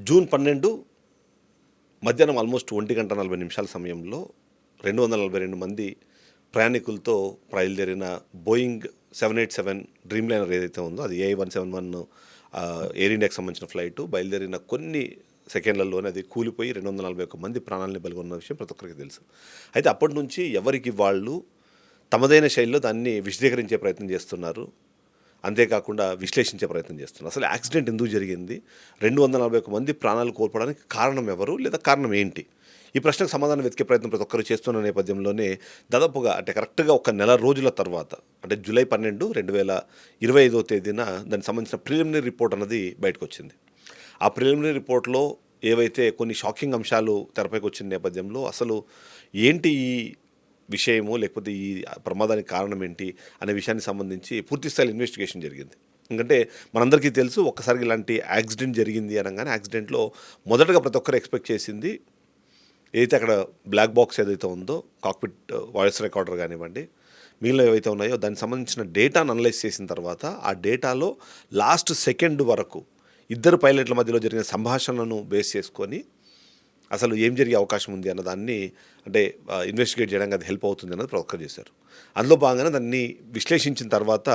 June 12 మధ్యాహ్నం almost 1:40 సమయంలో 242 మంది ప్రయాణికులతో బయలుదేరిన బోయింగ్ 787 డ్రీమ్ లైనర్ ఏదైతే ఉందో అది AI-171 ఎయిర్ ఇండియాకి సంబంధించిన ఫ్లైట్ బయలుదేరిన కొన్ని సెకండ్లలోనే అది కూలిపోయి 241 మంది ప్రాణాలని బలిగొన్న విషయం ప్రతి ఒక్కరికి తెలుసు. అయితే అప్పటి నుంచి ఎవరికి వాళ్ళు తమదైన శైలిలో దాన్ని విశదీకరించే ప్రయత్నం చేస్తున్నారు, అంతేకాకుండా విశ్లేషించే ప్రయత్నం చేస్తున్నారు. అసలు యాక్సిడెంట్ ఎందుకు జరిగింది, 241 మంది ప్రాణాలు కోల్పోవడానికి కారణం ఎవరు, లేదా కారణం ఏంటి? ఈ ప్రశ్నకు సమాధానం వెతికే ప్రయత్నం ప్రతి ఒక్కరు చేస్తున్న నేపథ్యంలోనే దాదాపుగా అంటే కరెక్ట్గా ఒక నెల రోజుల తర్వాత అంటే జూలై 12, 2025 తేదీన దానికి సంబంధించిన ప్రిలిమినరీ రిపోర్ట్ అన్నది బయటకు వచ్చింది. ఆ ప్రిలిమినరీ రిపోర్ట్లో ఏవైతే కొన్ని షాకింగ్ అంశాలు తెరపైకి వచ్చిన నేపథ్యంలో అసలు ఏంటి ఈ విషయము, లేకపోతే ఈ ప్రమాదానికి కారణం ఏంటి అనే విషయానికి సంబంధించి పూర్తి స్థాయి ఇన్వెస్టిగేషన్ జరిగింది. ఎందుకంటే మనందరికీ తెలుసు, ఒక్కసారి ఇలాంటి యాక్సిడెంట్ జరిగింది అనగానే యాక్సిడెంట్లో మొదటగా ప్రతి ఒక్కరు ఎక్స్పెక్ట్ చేసింది ఏదైతే అక్కడ బ్లాక్ బాక్స్ ఏదైతే ఉందో, కాక్పిట్ వాయిస్ రికార్డర్ కానివ్వండి, మిగిలిన ఏవైతే ఉన్నాయో దానికి సంబంధించిన డేటాను అనలైజ్ చేసిన తర్వాత ఆ డేటాలో లాస్ట్ సెకండ్ వరకు ఇద్దరు పైలట్ల మధ్యలో జరిగిన సంభాషణను బేస్ చేసుకొని అసలు ఏం జరిగే అవకాశం ఉంది అన్న దాన్ని అంటే ఇన్వెస్టిగేట్ చేయడానికి అది హెల్ప్ అవుతుంది అన్నది ప్రొక్కర్ చేశారు. అందులో భాగంగానే దాన్ని విశ్లేషించిన తర్వాత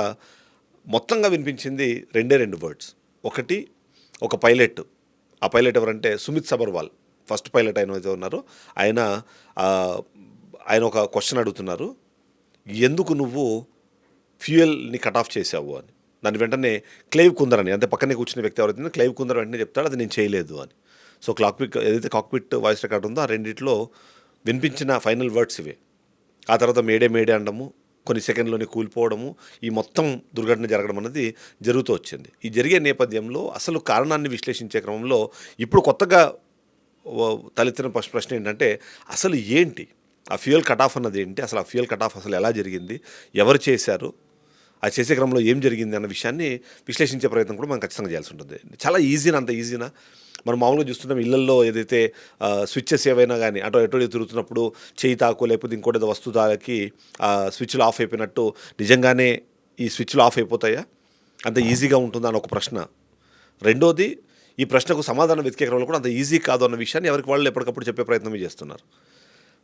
మొత్తంగా వినిపించింది రెండు వర్డ్స్. ఒకటి, ఒక పైలట్, ఆ పైలట్ ఎవరంటే సుమిత్ సబర్వాల్, ఫస్ట్ పైలట్ ఆయన అయితే ఉన్నారో ఆయన ఒక క్వశ్చన్ అడుగుతున్నారు, ఎందుకు నువ్వు ఫ్యూయల్ని కట్ ఆఫ్ చేసావు అని. దాని వెంటనే క్లైవ్ కుందర్ అని, అంటే పక్కనే కూర్చున్న వ్యక్తి ఎవరైతే క్లైవ్ కుందర్ వెంటనే చెప్తాడు అది నేను చేయలేదు అని. సో ఏదైతే కాక్పిట్ వాయిస్ రికార్డ్ ఉందో ఆ రెండిట్లో వినిపించిన ఫైనల్ వర్డ్స్ ఇవే. ఆ తర్వాత మేడే అనడము, కొన్ని సెకండ్లోనే కూలిపోవడము, ఈ మొత్తం దుర్ఘటన జరగడం అన్నది జరుగుతూ వచ్చింది. ఈ జరిగే నేపథ్యంలో అసలు కారణాన్ని విశ్లేషించే క్రమంలో ఇప్పుడు కొత్తగా తలెత్తిన ప్రశ్న ఏంటంటే అసలు ఏంటి ఆ ఫ్యూయల్ కట్ ఆఫ్ అన్నది ఏంటి, అసలు ఆ ఫ్యూయల్ కట్ ఆఫ్ అసలు ఎలా జరిగింది, ఎవరు చేశారు, ఆ చేసే క్రమంలో ఏం జరిగింది అన్న విషయాన్ని విశ్లేషించే ప్రయత్నం కూడా మనం ఖచ్చితంగా చేయాల్సి ఉంటుంది. చాలా ఈజీనా, అంత ఈజీనా? మనం మామూలుగా చూస్తున్నాం ఇళ్లల్లో ఏదైతే స్విచ్చెస్ ఏవైనా కానీ అటు తిరుగుతున్నప్పుడు చేయి తాకు లేకపోతే ఇంకోటి ఏదో వస్తువు తాకి స్విచ్లు ఆఫ్ అయిపోయినట్టు నిజంగానే ఈ స్విచ్లు ఆఫ్ అయిపోతాయా, అంత ఈజీగా ఉంటుందా అని ఒక ప్రశ్న. రెండోది, ఈ ప్రశ్నకు సమాధానం వెతికే క్రమంలో కూడా అంత ఈజీ కాదు అన్న విషయాన్ని ఎవరికి వాళ్ళు ఎప్పటికప్పుడు చెప్పే ప్రయత్నమే చేస్తున్నారు.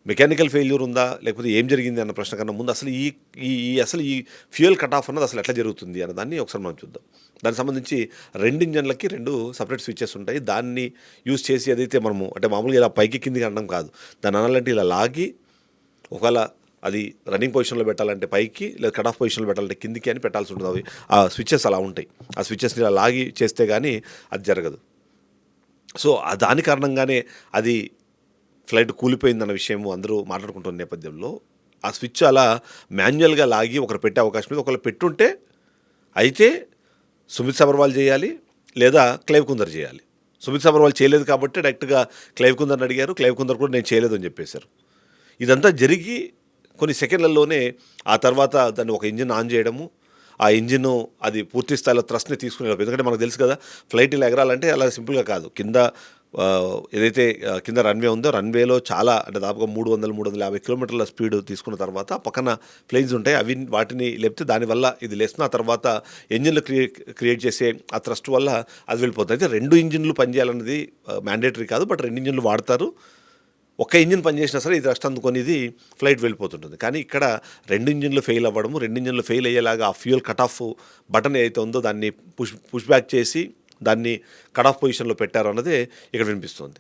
మెకానికల్ ఫెయిల్యూర్ ఉందా లేకపోతే ఏం జరిగింది అన్న ప్రశ్న కన్నా ముందు అసలు ఈ ఫ్యూయల్ కట్ ఆఫ్ అన్నది అసలు ఎట్లా జరుగుతుంది అన్న దాన్ని ఒకసారి మనం చూద్దాం. దానికి సంబంధించి 2 ఇంజన్లకి 2 సపరేట్ స్విచ్చెస్ ఉంటాయి. దాన్ని యూజ్ చేసి ఏదైతే మనము అంటే మామూలుగా ఇలా పైకి కిందికి అనడం కాదు, దాన్ని అనాలంటే ఇలా లాగి ఒకవేళ అది రన్నింగ్ పొజిషన్లో పెట్టాలంటే పైకి, లేదా కట్ ఆఫ్ పొజిషన్లో పెట్టాలంటే కిందికి అని పెట్టాల్సి ఉంటుంది. అవి ఆ స్విచ్చెస్ అలా ఉంటాయి. ఆ స్విచ్చెస్ని ఇలా లాగి చేస్తే కానీ అది జరగదు. సో దాని కారణంగానే అది ఫ్లైట్ కూలిపోయిందన్న విషయము అందరూ మాట్లాడుకుంటున్న నేపథ్యంలో ఆ స్విచ్ అలా మాన్యువల్గా లాగి ఒకరు పెట్టే అవకాశం లేదు. ఒకళ్ళు పెట్టుంటే అయితే సుమిత్ సబర్వాల్ చేయాలి, లేదా క్లైవ్ కుందర్ చేయాలి. సుమిత్ సబర్వాల్ చేయలేదు కాబట్టి డైరెక్ట్గా క్లైవ్ కుందర్ని అడిగారు. క్లైవ్ కుందర్ కూడా నేను చేయలేదు అని చెప్పేశారు. ఇదంతా జరిగి కొన్ని సెకండ్లలోనే ఆ తర్వాత దాన్ని ఒక ఇంజిన్ ఆన్ చేయడము, ఆ ఇంజిన్ అది పూర్తి స్థాయిలో థ్రస్ట్ని తీసుకునే, ఎందుకంటే మనకు తెలుసు కదా ఫ్లైట్ ఇలా ఎగరాలంటే అలా సింపుల్గా కాదు. ఏదైతే కింద రన్వే ఉందో రన్వేలో చాలా అంటే దాదాపుగా 300-350 కిలోమీటర్ల స్పీడ్ తీసుకున్న తర్వాత పక్కన ప్లేన్స్ ఉంటాయి, వాటిని లేపితే దానివల్ల ఇది లేస్తుంది. ఆ తర్వాత ఇంజిన్లు క్రియేట్ చేసే ఆ థ్రస్ట్ వల్ల అది వెళ్ళిపోతుంది. అయితే 2 ఇంజిన్లు పనిచేయాలన్నది మ్యాండేటరీ కాదు, బట్ 2 ఇంజిన్లు వాడతారు. ఒక్క ఇంజిన్ పనిచేసినా సరే ఇది థ్రస్ట్ అందుకొని ఇది ఫ్లైట్ వెళ్ళిపోతుంటుంది. కానీ ఇక్కడ 2 ఇంజిన్లు ఫెయిల్ అవ్వడము, 2 ఇంజిన్లు ఫెయిల్ అయ్యేలాగా ఆ ఫ్యూయల్ కట్ ఆఫ్ బటన్ ఏదైతే ఉందో దాన్ని పుష్ బ్యాక్ చేసి దాన్ని కట్ ఆఫ్ పొజిషన్లో పెట్టారు అన్నదే ఇక్కడ వినిపిస్తుంది.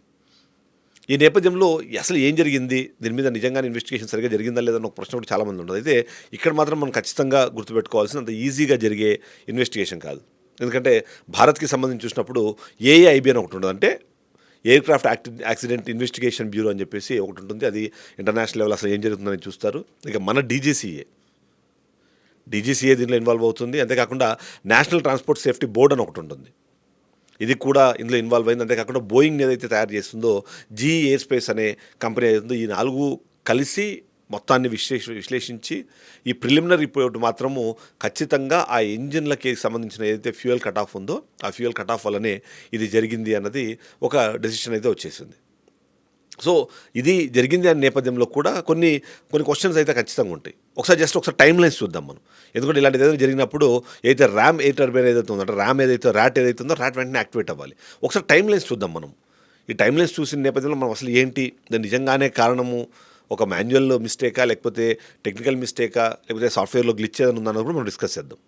ఈ నేపథ్యంలో అసలు ఏం జరిగింది, దీని మీద నిజంగానే ఇన్వెస్టిగేషన్ సరిగ్గా జరిగిందా లేదన్న ఒక ప్రశ్న కూడా చాలామంది ఉండదు. అయితే ఇక్కడ మాత్రం మనం ఖచ్చితంగా గుర్తుపెట్టుకోవాల్సిన అంత ఈజీగా జరిగే ఇన్వెస్టిగేషన్ కాదు. ఎందుకంటే భారత్కి సంబంధించి చూసినప్పుడు ఏఐఐబి అని ఒకటి ఉండదు, అంటే air craft accident investigation bureau అని చెప్పేసి ఒకటి ఉంటుంది. అది ఇంటర్నేషనల్ లెవెల్ అసలు ఏం జరుగుతుందని చూస్తారు. ఇక మన డీజీసీఏ దీనిలో ఇన్వాల్వ్ అవుతుంది. అంతేకాకుండా నేషనల్ ట్రాన్స్పోర్ట్ సేఫ్టీ బోర్డ్ అని ఒకటి ఉంటుంది, ఇది కూడా ఇందులో ఇన్వాల్వ్ అయింది. అంతేకాకుండా బోయింగ్ ఏదైతే తయారు చేస్తుందో జీ ఎయిర్ స్పేస్ అనే కంపెనీ ఏదైతుందో ఈ 4 కలిసి మొత్తాన్ని విశ్లేషించి ఈ ప్రిలిమినరీ రిపోర్ట్ మాత్రము ఖచ్చితంగా ఆ ఇంజిన్లకి సంబంధించిన ఏదైతే ఫ్యూయల్ కట్ ఆఫ్ ఉందో ఆ ఫ్యూయల్ కట్ ఆఫ్ వల్లనే ఇది జరిగింది అన్నది ఒక డెసిషన్ అయితే వచ్చేసింది. సో ఇది జరిగింది అనే నేపథ్యంలో కూడా కొన్ని కొన్ని క్వశ్చన్స్ అయితే ఖచ్చితంగా ఉంటాయి. ఒకసారి టైమ్ లైన్స్ చూద్దాం మనం. ఎందుకంటే ఇలాంటిది ఏదైనా జరిగినప్పుడు ఏదైతే ర్యామ్ ఏ టర్బైన్ ఏదైతే ఉందో అంటే ర్యామ్ ఏదైతే ర్యాట్ ఏదైతే ఉందో ర్యాట్ వెంటనే యాక్టివేట్ అవ్వాలి. ఒకసారి టైమ్ లైన్స్ చూద్దాం మనం. ఈ టైమ్ లైన్స్ చూసిన నేపథ్యంలో మనం అసలు ఏంటి దాని నిజంగానే కారణము ఒక మాన్యువల్ మిస్టేకా, లేకపోతే టెక్నికల్ మిస్టేకా, లేకపోతే సాఫ్ట్వేర్లో గ్లిచ్ ఏదైనా ఉందన్నది కూడా మనం డిస్కస్ చేద్దాం.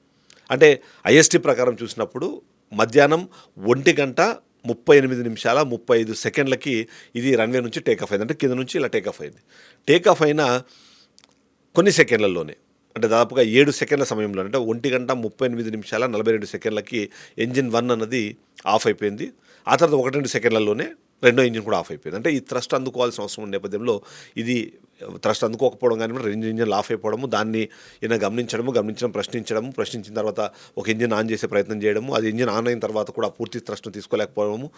అంటే ఐఎస్టీ ప్రకారం చూసినప్పుడు మధ్యాహ్నం 1:38:35 ఇది రన్వే నుంచి టేకాఫ్ అయింది. అంటే కింద నుంచి ఇలా టేకాఫ్ అయింది. టేకాఫ్ అయిన కొన్ని సెకండ్లలోనే, అంటే దాదాపుగా 7 సెకండ్ల సమయంలో, అంటే 1:38:42 ఎంజిన్ 1 అన్నది ఆఫ్ అయిపోయింది. ఆ తర్వాత 1-2 సెకండ్లలోనే రెండో ఇంజిన్ కూడా ఆఫ్ అయిపోయింది. అంటే ఈ థ్రస్ట్ అందుకోవాల్సిన అవసరం ఉన్న నేపథ్యంలో ఇది థ్రస్ట్ అందుకోకపోవడం కానీ రెండు ఇంజిన్లు ఆఫ్ అయిపోవడము, దాన్ని ఈయన గమనించడం, ప్రశ్నించిన తర్వాత ఒక ఇంజిన్ ఆన్ చేసే ప్రయత్నం చేయడము, అది ఇంజిన్ ఆన్ అయిన తర్వాత కూడా పూర్తి థ్రస్ట్ను తీసుకోలేకపోవడము,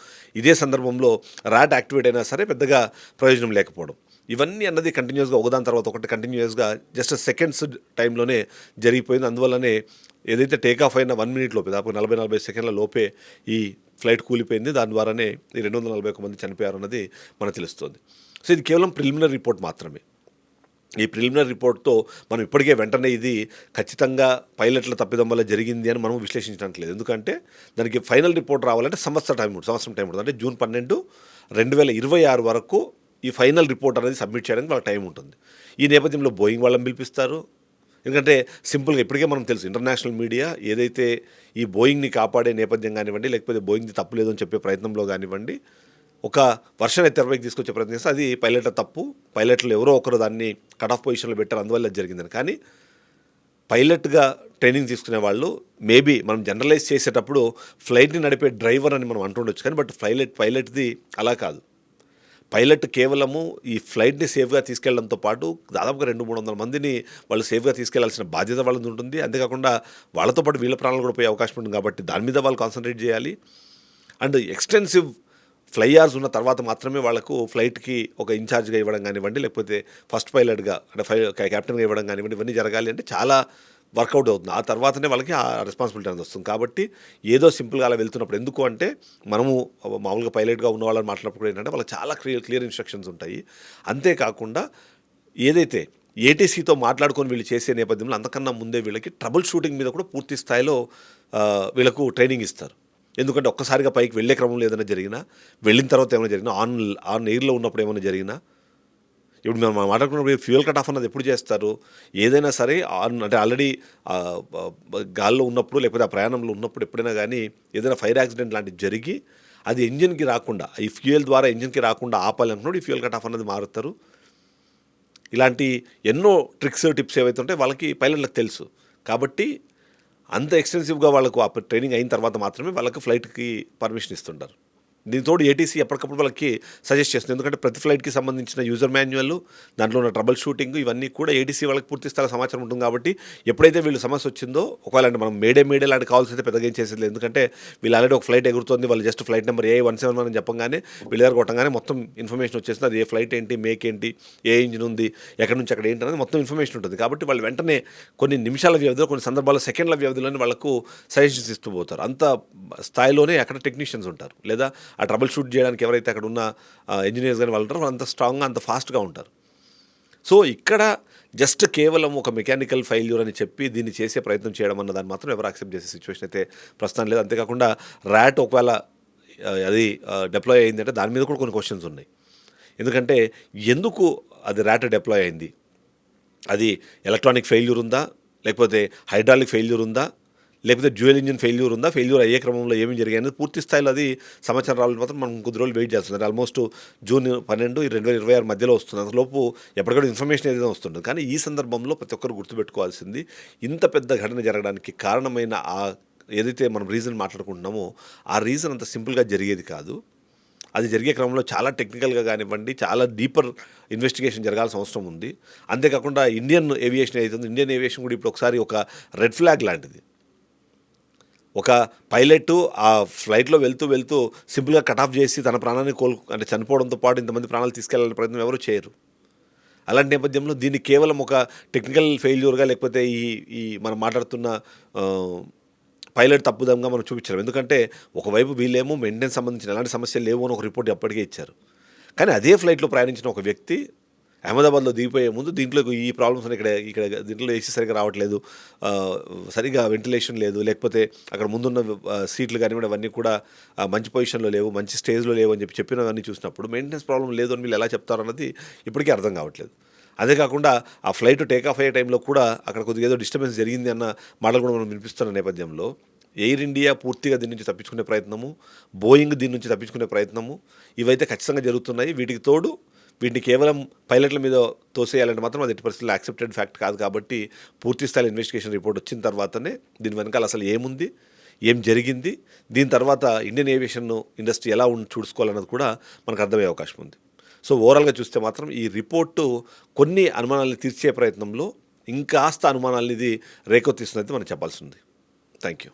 ఇదే సందర్భంలో ర్యాట్ యాక్టివేట్ అయినా సరే పెద్దగా ప్రయోజనం లేకపోవడం, ఇవన్నీ అన్నది కంటిన్యూస్గా ఒకదాని తర్వాత ఒకటి కంటిన్యూస్గా జస్ట్ సెకండ్స్ టైంలోనే జరిగిపోయింది. అందువల్లనే ఏదైతే టేకాఫ్ అయిన 1 మినిట్ లోపే, దాదాపు 40-45 సెకండ్ల లోపే ఈ ఫ్లైట్ కూలిపోయింది. దాని ద్వారానే ఈ 241 మంది చనిపోయారు అన్నది మనకు తెలుస్తుంది. సో ఇది కేవలం ప్రిలిమినరీ రిపోర్ట్ మాత్రమే. ఈ ప్రిలిమినరీ రిపోర్ట్తో మనం ఇప్పటికే వెంటనే ఇది ఖచ్చితంగా పైలట్ల తప్పిదం వల్ల జరిగింది అని మనం విశ్లేషించట్లేదు. ఎందుకంటే దానికి ఫైనల్ రిపోర్ట్ రావాలంటే సంవత్సరం టైం ఉంటుంది. అంటే జూన్ 12, 2026 వరకు ఈ ఫైనల్ రిపోర్ట్ అనేది సబ్మిట్ చేయడానికి వాళ్ళకి టైం ఉంటుంది. ఈ నేపథ్యంలో బోయింగ్ వాళ్ళని పిలిపిస్తారు. ఎందుకంటే సింపుల్గా ఇప్పటికే మనం తెలుసు, ఇంటర్నేషనల్ మీడియా ఏదైతే ఈ బోయింగ్ని కాపాడే నేపథ్యం కానివ్వండి, లేకపోతే బోయింగ్ది తప్పు లేదని చెప్పే ప్రయత్నంలో కానివ్వండి, ఒక వర్షన్ అయితే తెరపైకి తీసుకొచ్చే ప్రయత్నం చేస్తే అది పైలట్ల తప్పు, పైలట్లు ఎవరో ఒకరు దాన్ని కట్ ఆఫ్ పొజిషన్లో పెట్టారు, అందువల్ల అది జరిగిందని. కానీ పైలట్గా ట్రైనింగ్ తీసుకునే వాళ్ళు మేబీ మనం జనరలైజ్ చేసేటప్పుడు ఫ్లైట్ని నడిపే డ్రైవర్ అని మనం అంటుండొచ్చు, కానీ బట్ పైలట్ది అలా కాదు. పైలట్ కేవలము ఈ ఫ్లైట్ని సేఫ్గా తీసుకెళ్లడంతో పాటు దాదాపుగా 200-300 మందిని వాళ్ళు సేఫ్గా తీసుకెళ్లాల్సిన బాధ్యత వాళ్ళది ఉంటుంది. అంతేకాకుండా వాళ్ళతో పాటు వీళ్ళ ప్రాణాలు కూడా పోయే అవకాశం ఉంటుంది. కాబట్టి దాని మీద వాళ్ళు కాన్సన్ట్రేట్ చేయాలి. అండ్ ఎక్స్టెన్సివ్ ఫ్లై అవర్స్ ఉన్న తర్వాత మాత్రమే వాళ్ళకు ఫ్లైట్కి ఒక ఇన్ఛార్జ్గా ఇవ్వడం కానివ్వండి, లేకపోతే ఫస్ట్ పైలట్గా అంటే క్యాప్టెన్గా ఇవ్వడం కానివ్వండి, ఇవన్నీ జరగాలి అంటే చాలా వర్కౌట్ అవుతుంది. ఆ తర్వాతనే వాళ్ళకి ఆ రెస్పాన్సిబిలిటీ అనేది వస్తుంది. కాబట్టి ఏదో సింపుల్గా అలా వెళ్తున్నప్పుడు, ఎందుకు అంటే మనము మామూలుగా పైలట్గా ఉన్న వాళ్ళని మాట్లాడినప్పుడు ఏంటంటే వాళ్ళకి చాలా క్లియర్ ఇన్స్ట్రక్షన్స్ ఉంటాయి. అంతేకాకుండా ఏదైతే ఏటీసీతో మాట్లాడుకొని వీళ్ళు చేసే నేపథ్యంలో అంతకన్నా ముందే వీళ్ళకి ట్రబుల్ షూటింగ్ మీద కూడా పూర్తి స్థాయిలో వీళ్ళకు ట్రైనింగ్ ఇస్తారు. ఎందుకంటే ఒక్కసారిగా పైకి వెళ్ళే క్రమంలో ఏదైనా జరిగినా, వెళ్ళిన తర్వాత ఏమైనా జరిగినా, ఆన్ ఎయిర్లో ఉన్నప్పుడు ఏమైనా జరిగినా, ఇప్పుడు మనం మాట్లాడుకున్నప్పుడు ఫ్యూయల్ కట్ ఆఫ్ అన్నది ఎప్పుడు చేస్తారు? ఏదైనా సరే అంటే ఆల్రెడీ గాల్లో ఉన్నప్పుడు, లేకపోతే ఆ ప్రయాణంలో ఉన్నప్పుడు ఎప్పుడైనా కానీ ఏదైనా ఫైర్ యాక్సిడెంట్ లాంటివి జరిగి అది ఇంజిన్కి రాకుండా, ఈ ఫ్యూయల్ ద్వారా ఇంజిన్కి రాకుండా ఆపాలనుకున్నప్పుడు ఈ ఫ్యూయల్ కట్ ఆఫ్ అన్నది మారుతారు. ఇలాంటి ఎన్నో ట్రిక్స్, టిప్స్ ఏవైతే ఉంటాయో వాళ్ళకి పైలట్లకు తెలుసు. కాబట్టి అంత ఎక్స్టెన్సివ్గా వాళ్ళకు ఆ ట్రైనింగ్ అయిన తర్వాత మాత్రమే వాళ్ళకి ఫ్లైట్కి పర్మిషన్ ఇస్తుంటారు. దీంతో ఏటీసీ ఎప్పటికప్పుడు వాళ్ళకి సజెస్ట్ చేస్తుంది. ఎందుకంటే ప్రతి ఫ్లైట్కి సంబంధించిన యూజర్ మాన్యువల్, దాంట్లో ఉన్న ట్రబుల్ షూటింగ్, ఇవన్నీ కూడా ఏటీసీ వాళ్ళకి పూర్తి స్థాయి సమాచారం ఉంటుంది. కాబట్టి ఎప్పుడైతే వీళ్ళు సమస్య వచ్చిందో, ఒకవేళ అంటే మనం మేడే లాంటి కాల్స్ అయితే పెద్దగా ఏం చేసేది లేదు. ఎందుకంటే వీళ్ళు ఆల్రెడీ ఒక ఫ్లైట్ ఎగురుతుంది, వాళ్ళు జస్ట్ ఫ్లైట్ నెంబర్ AI-171 అని చెప్పగానే వీళ్ళ దగ్గర కొట్టగానే మొత్తం ఇన్ఫర్మేషన్ వచ్చేస్తుంది. అది ఏ ఫ్లైట్ ఏంటి, మేక్ ఏంటి, ఏ ఇంజిన్ ఉంది, ఎక్కడి నుంచి అక్కడ ఏంటి అనేది మొత్తం ఇన్ఫర్మేషన్ ఉంటుంది. కాబట్టి వాళ్ళు వెంటనే కొన్ని నిమిషాల వ్యవధిలో, కొన్ని సందర్భాల్లో సెకండ్ల వ్యవధిలోనే వాళ్ళకు సజెషన్స్ ఇస్తూ పోతారు. అంత స్థాయిలోనే అక్కడ టెక్నీషియన్స్ ఉంటారు, లేదా ఆ ట్రబుల్ షూట్ చేయడానికి ఎవరైతే అక్కడ ఉన్న ఇంజనీర్స్ కానీ వాళ్ళు ఉంటారో వాళ్ళు అంత స్ట్రాంగ్గా, అంత ఫాస్ట్గా ఉంటారు. సో ఇక్కడ జస్ట్ కేవలం ఒక మెకానికల్ ఫెయిల్యూర్ అని చెప్పి దీన్ని చేసే ప్రయత్నం చేయడం అన్న దాన్ని మాత్రం ఎవరు యాక్సెప్ట్ చేసే సిచ్యువేషన్ అయితే ప్రస్తుతం లేదు. అంతేకాకుండా ర్యాట్ ఒకవేళ అది డిప్లాయ్ అయిందంటే దాని మీద కూడా కొన్ని క్వశ్చన్స్ ఉన్నాయి. ఎందుకంటే ఎందుకు అది ర్యాట్ డిప్లాయ్ అయింది? అది ఎలక్ట్రానిక్ ఫెయిల్యూర్ ఉందా, లేకపోతే హైడ్రాలిక్ ఫెయిల్యూర్ ఉందా, లేకపోతే డ్యూయల్ ఇంజిన్ ఫెయిల్యూర్ ఉందా, ఫెయిల్యూర్ అయ్యే క్రమంలో ఏమి జరిగాయని పూర్తి స్థాయిలో అది సమాచారం రావాలని మాత్రం మనం కొద్ది రోజులు వెయిట్ చేస్తుంది. ఆల్మోస్ట్ జూన్ 12, 2026 మధ్యలో వస్తుంది. అంతలోపు ఎప్పటికప్పుడు ఇన్ఫర్మేషన్ ఏదైనా వస్తుంటుంది. కానీ ఈ సందర్భంలో ప్రతి ఒక్కరు గుర్తుపెట్టుకోవాల్సింది, ఇంత పెద్ద ఘటన జరగడానికి కారణమైన ఆ ఏదైతే మనం రీజన్ మాట్లాడుకుంటున్నామో ఆ రీజన్ అంత సింపుల్గా జరిగేది కాదు. అది జరిగే క్రమంలో చాలా టెక్నికల్గా కానివ్వండి, చాలా డీపర్ ఇన్వెస్టిగేషన్ జరగాల్సిన అవసరం ఉంది. అంతేకాకుండా ఇండియన్ ఏవియేషన్ అవుతుంది, ఇండియన్ ఏవియేషన్ కూడా ఇప్పుడు ఒకసారి ఒక రెడ్ ఫ్లాగ్ లాంటిది. ఒక పైలట్ ఆ ఫ్లైట్లో వెళ్తూ సింపుల్గా కట్ ఆఫ్ చేసి తన ప్రాణాన్ని అంటే చనిపోవడంతో పాటు ఇంతమంది ప్రాణాలు తీసుకెళ్లాలనే ప్రయత్నం ఎవరు చేయరు. అలాంటి నేపథ్యంలో దీన్ని కేవలం ఒక టెక్నికల్ ఫెయిల్యూర్గా, లేకపోతే ఈ మనం మాట్లాడుతున్న పైలట్ తప్పుదంగా మనం చూపించలేం. ఎందుకంటే ఒకవైపు వీళ్ళేమో మెయింటెనెన్స్ సంబంధించిన ఎలాంటి సమస్యలు లేవు అని ఒక రిపోర్ట్ ఎప్పటికే ఇచ్చారు. కానీ అదే ఫ్లైట్లో ప్రయాణించిన ఒక వ్యక్తి అహ్మదాబాద్లో దిగిపోయే ముందు దీంట్లో ఈ ప్రాబ్లమ్స్ ఉన్నాయి, ఇక్కడ దీంట్లో ఏసీ సరిగ్గా రావట్లేదు, సరిగ్గా వెంటిలేషన్ లేదు, లేకపోతే అక్కడ ముందున్న సీట్లు కానివ్వండి అవన్నీ కూడా మంచి పొజిషన్లో లేవు, మంచి స్టేజ్లో లేవు అని చెప్పినవన్నీ చూసినప్పుడు మెయింటెనెన్స్ ప్రాబ్లం లేదు అని వీళ్ళు ఎలా చెప్తారు అన్నది ఇప్పటికీ అర్థం కావట్లేదు. అదే కాకుండా ఆ ఫ్లైట్ టేక్ ఆఫ్ అయ్యే టైంలో కూడా అక్కడ కొద్దిగా ఏదో డిస్టర్బెన్స్ జరిగింది అన్న మాటలు కూడా మనం వినిపిస్తున్న నేపథ్యంలో ఎయిర్ ఇండియా పూర్తిగా దీని నుంచి తప్పించుకునే ప్రయత్నము, బోయింగ్ దీని నుంచి తప్పించుకునే ప్రయత్నము ఇవైతే ఖచ్చితంగా జరుగుతున్నాయి. వీటికి తోడు వీటిని కేవలం పైలట్ల మీద తోసేయాలంటే మాత్రం అది ఎట్టి పరిస్థితుల్లో యాక్సెప్టెడ్ ఫ్యాక్ట్ కాదు. కాబట్టి పూర్తి స్థాయి ఇన్వెస్టిగేషన్ రిపోర్ట్ వచ్చిన తర్వాతనే దీని వెనకాల అసలు ఏముంది, ఏం జరిగింది, దీని తర్వాత ఇండియన్ ఏవియేషన్ ఇండస్ట్రీ ఎలా చూసుకోవాలన్నది కూడా మనకు అర్థమయ్యే అవకాశం ఉంది. సో ఓవరాల్గా చూస్తే మాత్రం ఈ రిపోర్టు కొన్ని అనుమానాలను తీర్చే ప్రయత్నంలో ఇంకాస్త అనుమానాలను ఇది రేకెత్తిస్తుందని మనం చెప్పాల్సి ఉంది. Thank you.